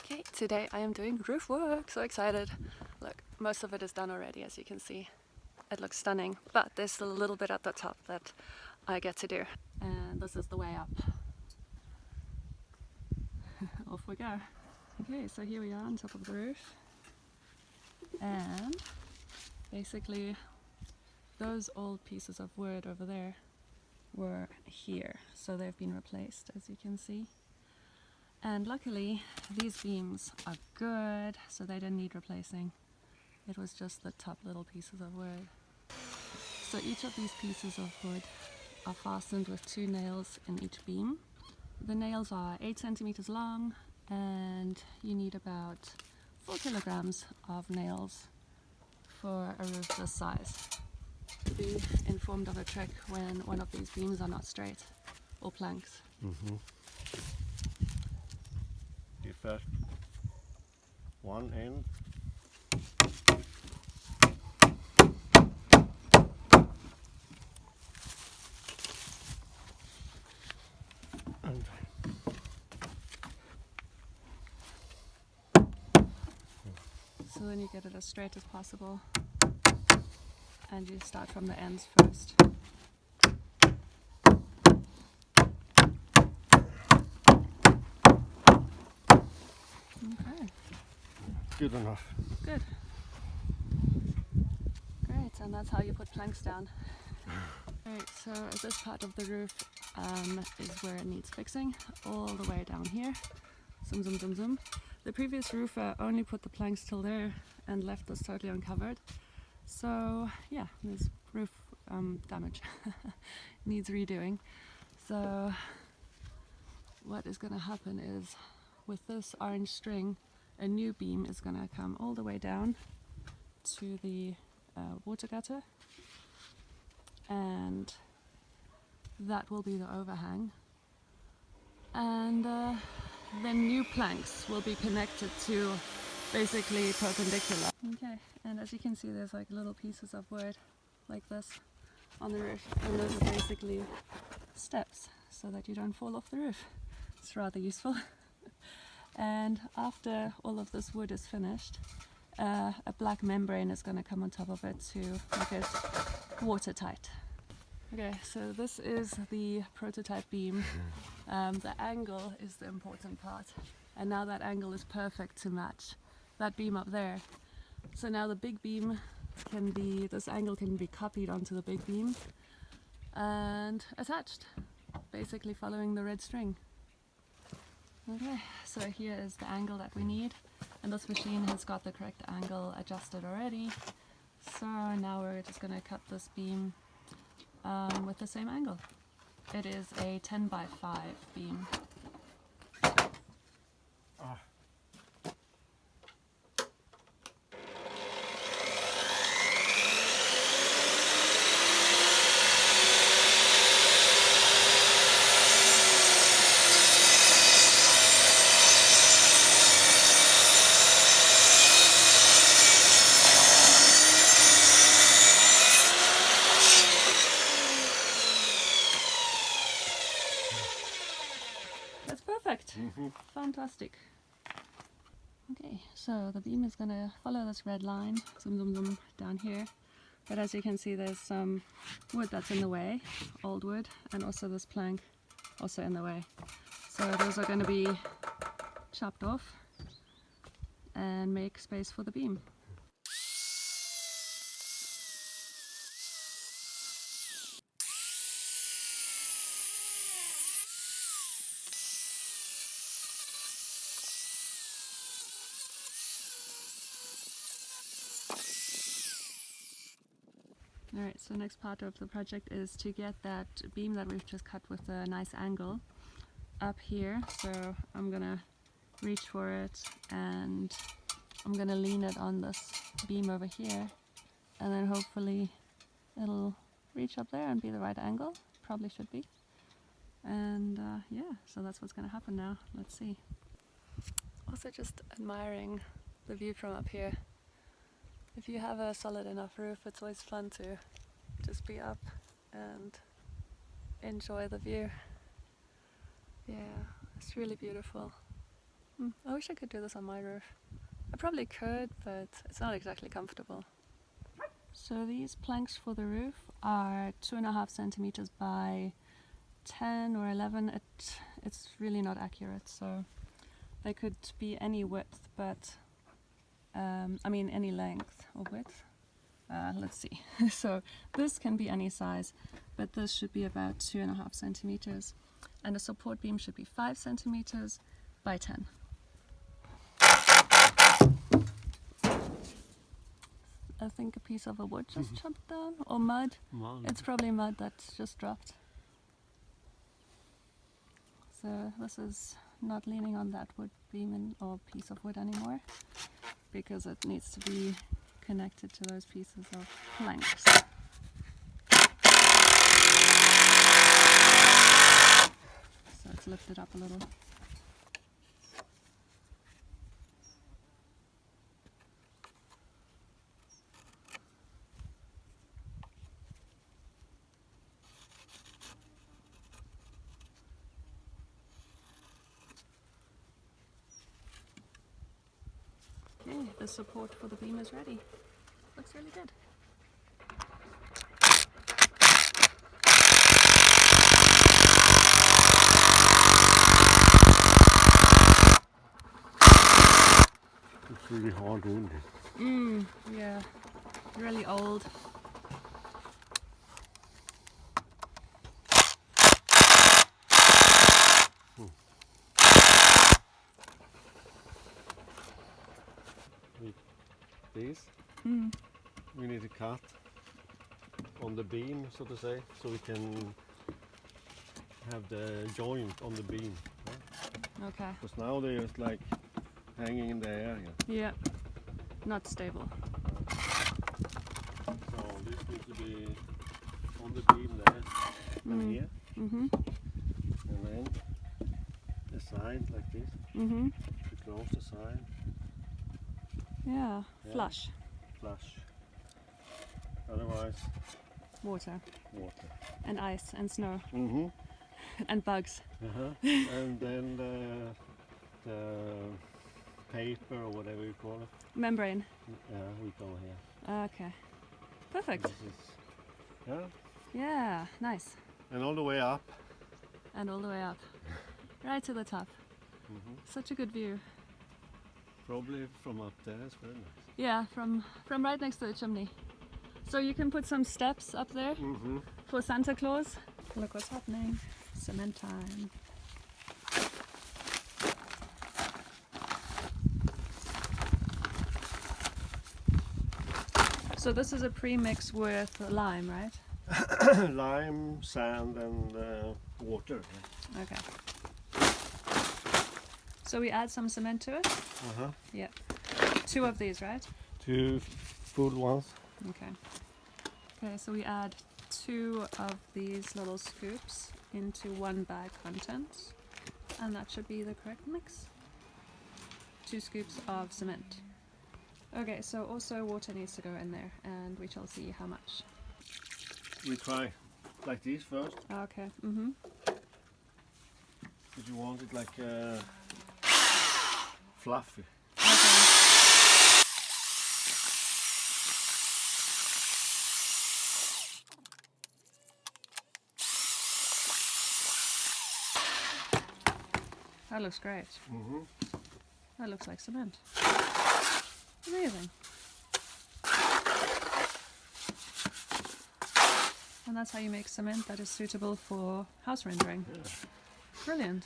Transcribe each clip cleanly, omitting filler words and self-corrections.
Okay, today I am doing roof work, so excited. Look, most of it is done already, as you can see. It looks stunning, but there's still a little bit at the top that I get to do. And this is the way up. Off we go. Okay, so here we are on top of the roof. And basically those old pieces of wood over there were here, so they've been replaced, as you can see. And luckily these beams are good, so they didn't need replacing. It was just the top little pieces of wood. So each of these pieces of wood are fastened with 2 nails in each beam. The nails are 8 centimeters long, and you need about 4 kilograms of nails for a roof this size. Be informed of a trick when one of these beams are not straight, or planks. You first one end. And So then you get it as straight as possible, and you start from the ends first. Okay. good enough. Good. Great, and that's how you put planks down. Right, so this part of the roof is where it needs fixing, all the way down here. Zoom, zoom, zoom, zoom. The previous roofer only put the planks till there and left this totally uncovered. So yeah, there's roof damage. Needs redoing. So what is going to happen is, with this orange string, a new beam is going to come all the way down to the water gutter, and that will be the overhang, and then new planks will be connected to basically perpendicular. Okay, and as you can see, there's like little pieces of wood like this on the roof, and those are basically steps so that you don't fall off the roof. It's rather useful. And after all of this wood is finished, a black membrane is going to come on top of it to make it watertight. Okay, so this is the prototype beam. The angle is the important part, and now that angle is perfect to match that beam up there. So now the big beam can be, this angle can be copied onto the big beam and attached, basically following the red string. Okay, so here is the angle that we need, and this machine has got the correct angle adjusted already. So now we're just going to cut this beam with the same angle. It is a 10 by 5 beam. That's perfect. Fantastic. Okay, so the beam is going to follow this red line, zoom, zoom, zoom, down here. But as you can see, there's some wood that's in the way, old wood, and also this plank also in the way. So those are going to be chopped off and make space for the beam. Alright, so next part of the project is to get that beam that we've just cut with a nice angle up here. So I'm gonna reach for it, and I'm gonna lean it on this beam over here, and then hopefully it'll reach up there and be the right angle. Probably should be. And yeah, so that's what's gonna happen now. Let's see. Also just admiring the view from up here. If you have a solid enough roof, it's always fun to just be up and enjoy the view. Yeah, it's really beautiful. I wish I could do this on my roof. I probably could, but it's not exactly comfortable. So these planks for the roof are 2.5 centimeters by 10 or 11. It's really not accurate, so they could be any width, but I mean any length or width. Let's see. So this can be any size, but this should be about 2.5 centimeters, and the support beam should be 5 centimeters by 10. I think a piece of a wood just chopped down, or mud. It's probably mud that's just dropped. So this is not leaning on that wood beam or piece of wood anymore, because it needs to be connected to those pieces of planks. So it's lifted up a little. Okay, the support for the beam is ready. Looks really good. It's really hard wood. Yeah, really old. These we need to cut on the beam, so to say, so we can have the joint on the beam. Right? Okay. Because now they're just like hanging in the air. Yeah, not stable. So this needs to be on the beam there and here, and then the side like this. To close the side. Yeah, flush. Flush. Otherwise, Water. water. And ice and snow. And bugs. And then the paper or whatever you call it. Membrane. Yeah, we go here. Okay. Perfect. This is, yeah. Yeah, nice. And all the way up. And all the way up. Right to the top. Such a good view. Probably from up there is very nice. Yeah, from right next to the chimney. So you can put some steps up there for Santa Claus. Look what's happening. Cement time. So this is a pre-mix with lime, right? Lime, sand and water. Okay. So we add some cement to it? Yeah. 2 of these, right? 2 full ones. Okay. Okay, so we add 2 of these little scoops into 1 bag contents, and that should be the correct mix. 2 scoops of cement. Okay, so also water needs to go in there, and we shall see how much. We try like this first. Okay. If you want it like fluffy. Okay. That looks great. That looks like cement. Amazing. And that's how you make cement that is suitable for house rendering. Brilliant.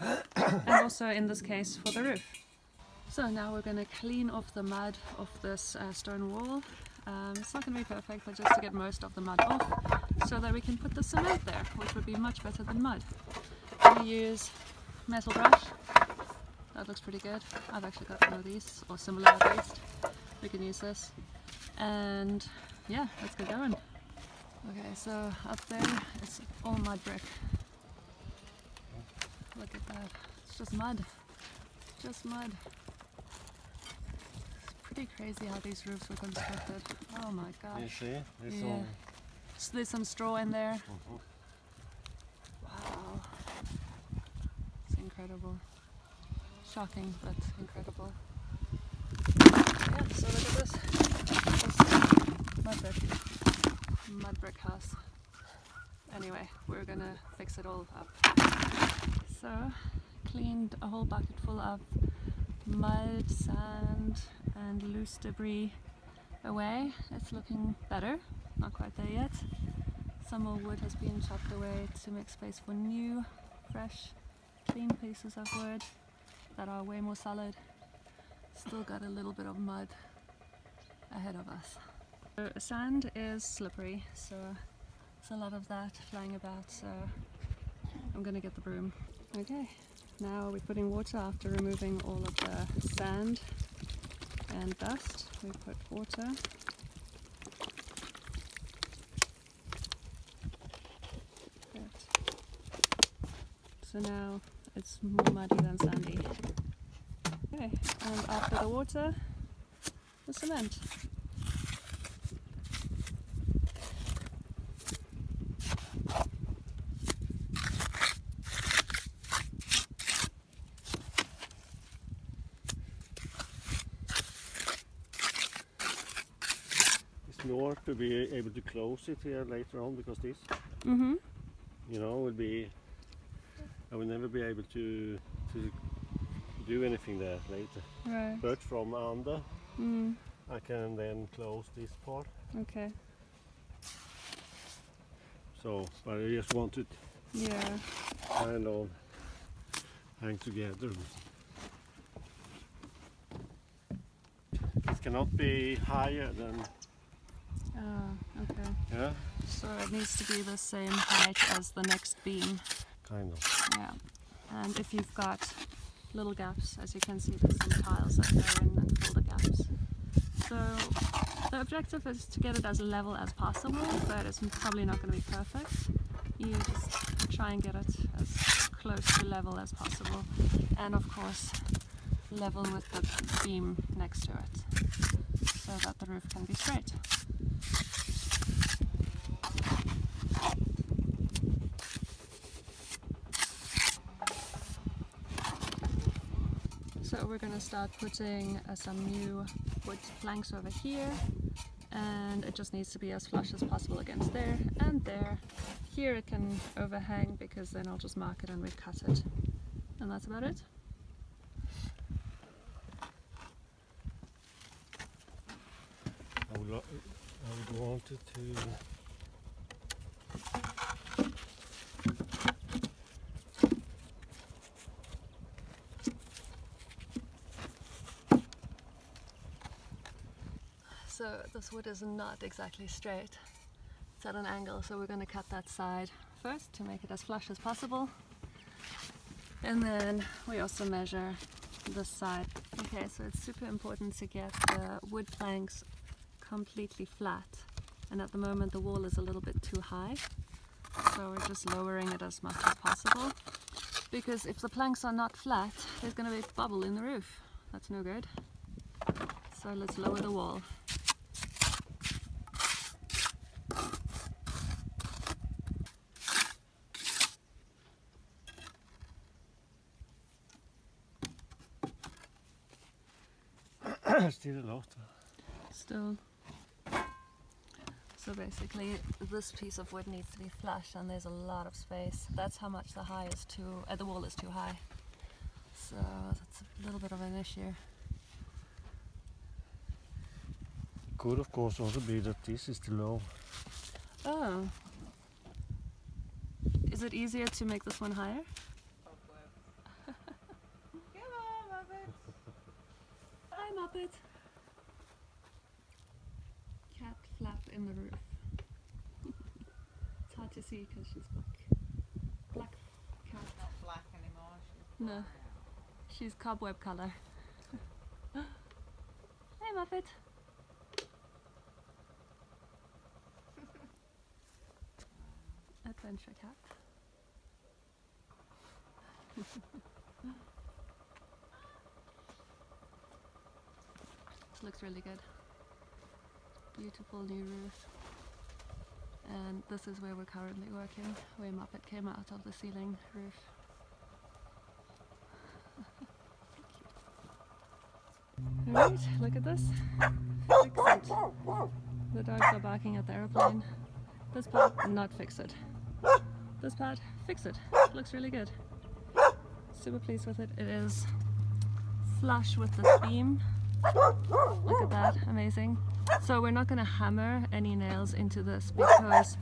And also in this case for the roof. So now we're going to clean off the mud of this stone wall. It's not going to be perfect, but just to get most of the mud off, so that we can put the cement there, which would be much better than mud. I'm going to use metal brush. That looks pretty good. I've actually got one of these, or similar at least. We can use this. And yeah, let's get going. Okay, so up there it's all mud brick. Look at that. It's just mud. Just mud. It's pretty crazy how these roofs were constructed. Oh my gosh. You see? It's Yeah. all... So there's some straw in there. Wow. It's incredible. Shocking, but incredible. Yeah, so look at this. Mud brick house. Anyway, we're gonna fix it all up. So, cleaned a whole bucket full of mud, sand and loose debris away. It's looking better, not quite there yet. Some more wood has been chopped away to make space for new, fresh, clean pieces of wood that are way more solid. Still got a little bit of mud ahead of us. Sand is slippery, so there's a lot of that flying about, so I'm gonna get the broom. Okay, now we're putting water after removing all of the sand and dust. We put water. Good. So now it's more muddy than sandy. Okay, and after the water, the cement. Nor to be able to close it here later on, because this, Mm-hmm. you know, will be, I will never be able to do anything there later. Right. But from under, Mm. I can then close this part. Okay. So, but I just want it Yeah. kind of hang together. It cannot be higher than, Okay. yeah, So it needs to be the same height as the next beam. kind of. Yeah. And if you've got little gaps, as you can see, there's some tiles that go in and fill the gaps. So the objective is to get it as level as possible, but it's probably not going to be perfect. You just try and get it as close to level as possible, and of course level with the beam next to it, so that the roof can be straight. So we're going to start putting some new wood planks over here, and it just needs to be as flush as possible against there and there. Here it can overhang, because then I'll just mark it and recut it, and that's about it. I would want it to. So this wood is not exactly straight. It's at an angle, so we're going to cut that side first to make it as flush as possible. And then we also measure this side. Okay, so it's super important to get the wood planks completely flat. And at the moment the wall is a little bit too high. So we're just lowering it as much as possible. Because if the planks are not flat, there's going to be a bubble in the roof. That's no good. So let's lower the wall. Still a lot. Still. So basically this piece of wood needs to be flush, and there's a lot of space. That's how much the the wall is too high. So that's a little bit of an issue. Could of course also be that this is too low. Oh. Is it easier to make this one higher? Hi, Muppet. Cat flap in the roof. It's hard to see because she's black. Black cat. Not black anymore. No, she's cobweb color. Hey, Muppet. Adventure cat. Looks really good. Beautiful new roof. And this is where we're currently working, where Muppet came out of the ceiling roof. Alright, look at this. Fix it. The dogs are barking at the airplane. This part, not fix it. This part, fix it. Looks really good. Super pleased with it. It is flush with the beam. Look at that, amazing. So we're not going to hammer any nails into this because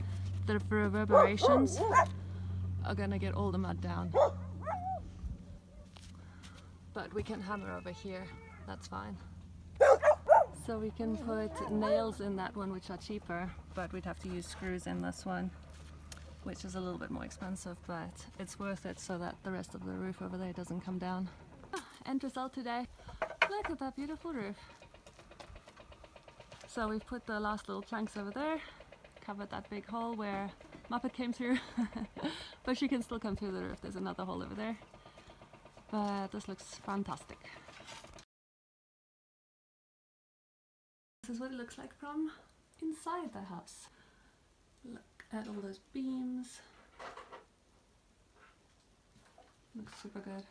the reverberations are going to get all the mud down. But we can hammer over here, that's fine. So we can put nails in that one, which are cheaper, but we'd have to use screws in this one, which is a little bit more expensive, but it's worth it so that the rest of the roof over there doesn't come down. End result today. Look at that beautiful roof. So we've put the last little planks over there, covered that big hole where Muppet came through, but she can still come through the roof. There's another hole over there. But this looks fantastic. This is what it looks like from inside the house. Look at all those beams. Looks super good.